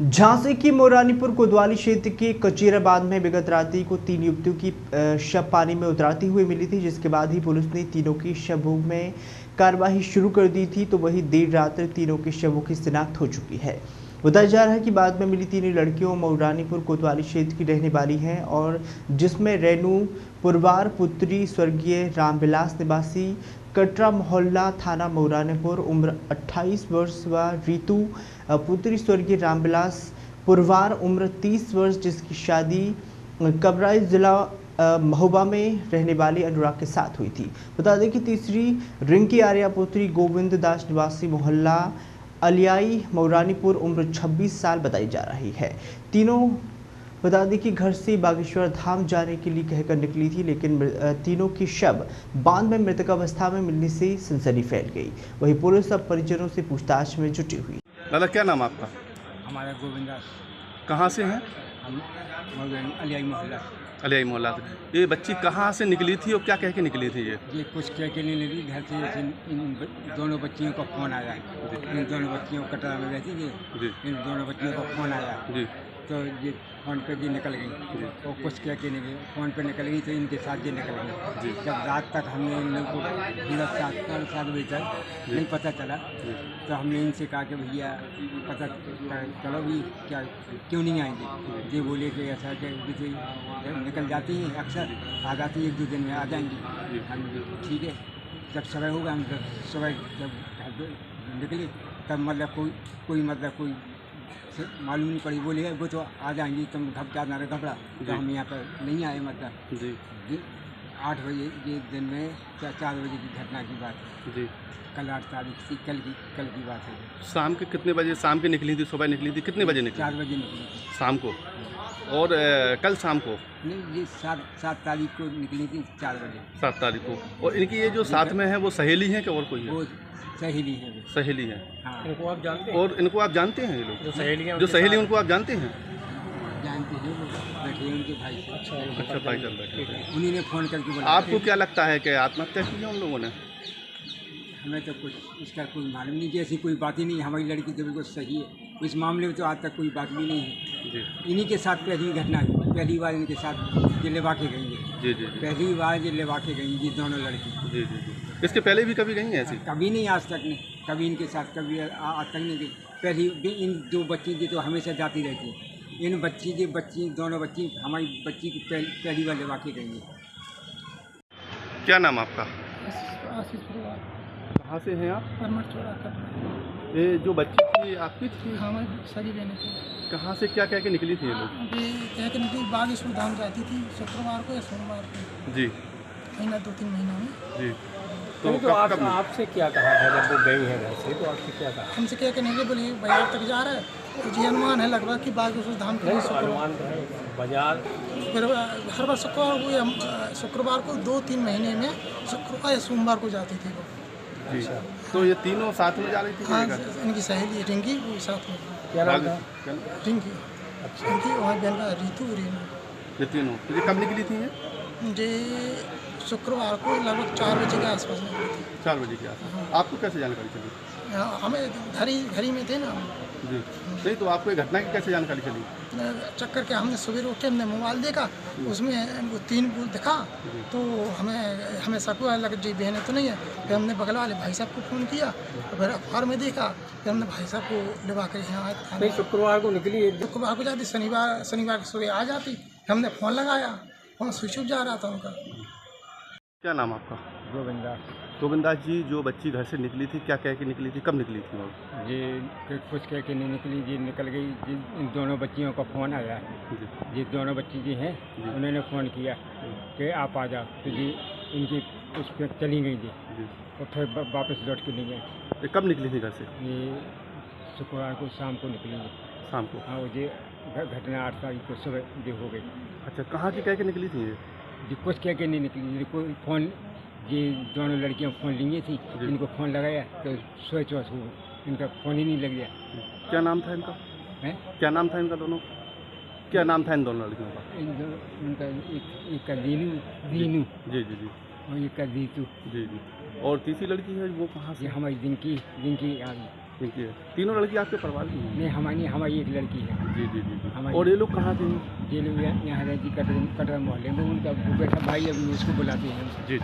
झांसी की मोरानीपुर कोतवाली क्षेत्र के कचेराबाद में विगत रात्रि को 3 युवतियों की शव पानी में उतराती हुई मिली थी, जिसके बाद ही पुलिस ने तीनों की शवों में कार्रवाई शुरू कर दी थी। तो वही देर रात तीनों के शवों की शिनाख्त हो चुकी है। बताया जा रहा है कि बाद में मिली तीनों लड़कियों मोरानीपुर कोतवाली क्षेत्र की रहने वाली हैं और जिसमें रेणु पुरवार पुत्री स्वर्गीय रामविलास निवासी कटरा मोहल्ला थाना मोरानीपुर उम्र 28 वर्ष व रीतू पुत्री स्वर्गीय रामविलास पुरवार उम्र 30 वर्ष जिसकी शादी कबराई जिला महोबा में रहने वाले अनुराग के साथ हुई थी। बता दें कि तीसरी रिंकी आर्या पुत्री गोविंद दास निवासी मोहल्ला अलियाई मोरानीपुर उम्र 26 साल बताई जा रही है। तीनों बता दें कि घर से बागेश्वर धाम जाने के लिए कहकर निकली थी, लेकिन तीनों की शव बांध में मृतक अवस्था में मिलने से सनसनी फैल गई। वहीं पुलिस अब परिजनों से पूछताछ में जुटी हुई। दादा क्या नाम आपका? हमारा गोविंद दास। कहाँ से हैं? हम अलियाई मोहल्ला। अलियाई मोहल्ला से। ये बच्ची कहाँ से निकली थी और क्या कह के निकली थी? ये कुछ कह के नहीं निकली घर से। इन दोनों बच्चियों का फ़ोन आया। इन दोनों बच्चियों कटरा में रहती थी। इन दोनों बच्चियों का फ़ोन आया जी। तो ये फ़ोन पे जी निकल गई और कुछ कह के नहीं गई। फ़ोन पे निकल गई तो इनके साथ ये निकल गई। जब रात तक हमने इन लोगों को पूरा 7 बजे तक नहीं पता चला तो हमने इनसे कहा कि भैया पता चलो भी क्या क्यों नहीं आएंगे। ये बोले कि ऐसा कि निकल जाती हैं, अक्सर आ जाती है, 1-2 दिन में आ जाएंगी। हम ठीक है। जब सुबह होगा हम सुबह जब घर निकले तब मतलब कोई मतलब कोई मालूम नहीं पड़ी। बोले वो तो आ जाएंगी, तुम घबरा घबरा। तो हम यहाँ पर नहीं आए। मतलब जी 8 बजे ये दिन में 4 बजे की घटना की बात है जी। कल 8 तारीख थी, कल की बात है। शाम के कितने बजे? शाम के निकली थी? सुबह निकली थी? कितने बजे निकली? 4 बजे निकली थी शाम को। और कल शाम को? नहीं, ये 7 तारीख को निकली थी 4 बजे। 7 तारीख को। और इनकी ये जो साथ में है वो सहेली है कि और कोई है? वो सहेली है। सहेली है। हाँ। इनको आप जानते हैं? और इनको आप जानते हैं? ये लोग जो सहेली उनको आप जानते हैं? जानते हैं, वो बैठे हैं उनके भाई से। अच्छा भाई चल बैठे। उन्हीं ने फ़ोन करके बोला। आपको क्या लगता है कि आत्महत्या की है उन लोगों ने? हमें तो कुछ इसका कोई मालूम नहीं कि ऐसी कोई बात ही नहीं। हमारी लड़की तो बिल्कुल सही है। इस मामले में तो आज तक कोई बात भी नहीं है जी। इन्हीं के साथ पहली घटना है। पहली बार इनके साथ ये लेवा के गई है जी। पहली बार ये लेवा के गई ये दोनों लड़की जी। इसके पहले भी कभी गई हैं ऐसी? कभी नहीं, आज तक नहीं। कभी इनके साथ कभी आज तक नहीं गई। पहली इन 2 बच्ची की तो हमेशा जाती रहती है। इन बच्ची दोनों बच्ची हमारी बच्ची की पहली बार लेवा के गई है। क्या नाम आपका? आशीष पुरवार। कहाँ से हैं आप? परमठ चौड़ा कटरा। ये जो बच्ची थी आपकी थी? हाँ, मैं सगी बहन थी। कहाँ से क्या कह के निकली थी ये लोग? ये कह के निकली बागेश्वर धाम जाती थी शुक्रवार को या सोमवार को जी। महीना 2-3 महीनों में जी। तो आपसे क्या कहा था जब वो गई है घर से? तो आपसे क्या कहा? हमसे कह के निकले, बोले बाजार तक जा रहा है तो जी अनुमान है लगभग कि बागेश्वर धाम के लिए अनुमान बाजार फिर हर बार शुक्रवार को 2-3 महीने में शुक्रवार या सोमवार को जाती थी वो जी। तो ये तीनों साथ में जा रही थी? हाँ, इनकी सहेली रिंकी वो साथ में। क्या नाम था? रिंकी। अच्छा। रिंकी वहाँ बहन का रीतू रीना। ये तीनों तो ये कब निकली थी? ये शुक्रवार को लगभग 4 बजे के आसपास निकली थी। 4 बजे के आसपास। आपको कैसे जानकारी चली? हमें घर ही में थे ना जी। नहीं तो आपको ये घटना की कैसे जानकारी चली? चक्कर के हमने सुबह उठ के हमने मोबाइल देखा, उसमें वो 3 पुल दिखा तो हमें शक हुआ लगा जी बहनें तो नहीं है। फिर हमने बगल वाले भाई साहब को फ़ोन किया, फिर अखबार में देखा, फिर हमने भाई साहब को लिवा कर यहाँ आए। नहीं, शुक्रवार को निकली। शुक्रवार को जाती, शनिवार की सुबह आ जाती। हमने फ़ोन लगाया, फ़ोन स्विच ऑफ जा रहा था उनका। क्या नाम आपका? गोविंद दास। गोविंद दास जी, जो बच्ची घर से निकली थी क्या कह के निकली थी? कब निकली थी वो? ये कुछ कह के नहीं निकली, ये निकल गई। इन दोनों बच्चियों का फ़ोन आया जी। ये दोनों बच्ची जी हैं, उन्होंने फ़ोन किया कि आप आ जाओ। तो जी इनकी उस पर चली गई जी। और फिर वापस लौट के नहीं गए। ये कब निकली थी घर से? ये शुक्रवार को शाम को निकली। शाम को? हाँ, ये घटना 8 तारीख को सुबह ये हो गई। अच्छा, कहाँ की कह के निकली थी ये? जी कुछ कह के नहीं निकली। ये कोई फ़ोन, ये दोनों लड़कियां फ़ोन ली थी, इनको फ़ोन लगाया तो स्विच ऑफ हो, इनका फ़ोन ही नहीं लग गया। क्या नाम था इनका? हैं? क्या नाम था इनका दोनों? क्या नाम था इन दोनों लड़कियों का? इनका एक का दीनू जी जी जी। और एक का दीतू जी जी। और तीसरी लड़की है वो कहाँ से? ये हमारी रिंकी आ गई। इनकी है। तीनों लड़की आपके परिवार की हैं? नहीं, हमारी एक लड़की है। जी जी जी जी। हमारी- और ये लोग कहाँ के हैं? ये लोग यहाँ रहती कटरा मोहल्ले में, उनका वो बेटा भाई अभी उसको बुलाते हैं। जी।